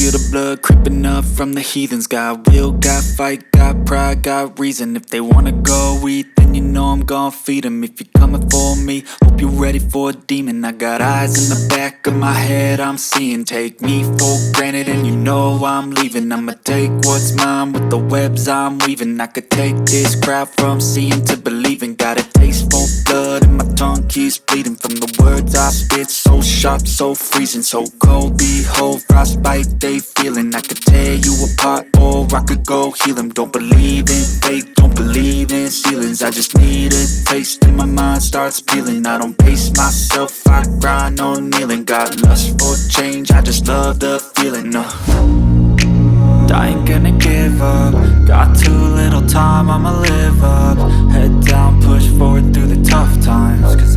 feel the blood creeping up from the heathens. Got will, got fight, got pride, got reason. If they wanna go eat, then you know I'm gon' feed them. If you're coming for me, hope you're ready for a demon. I got eyes in the back of my head, I'm seeing. Take me for granted and you know I'm leaving. I'ma take what's mine with the webs I'm weaving. I could take this crowd from seeing to believing. Got a taste for blood and my tongue keeps bleeding from the words I spit. So sharp, so freezing, so cold. Behold, frostbite they feeling. I could tear you apart or I could go heal them. Don't believe in fate, don't believe in ceilings. I just need a taste and my mind starts peeling. I don't pace myself, I grind on kneeling. Got lust for change, I just love the feeling. I ain't gonna give up. Got too little time, I'ma live up. Head down, push forward through the tough times. Cause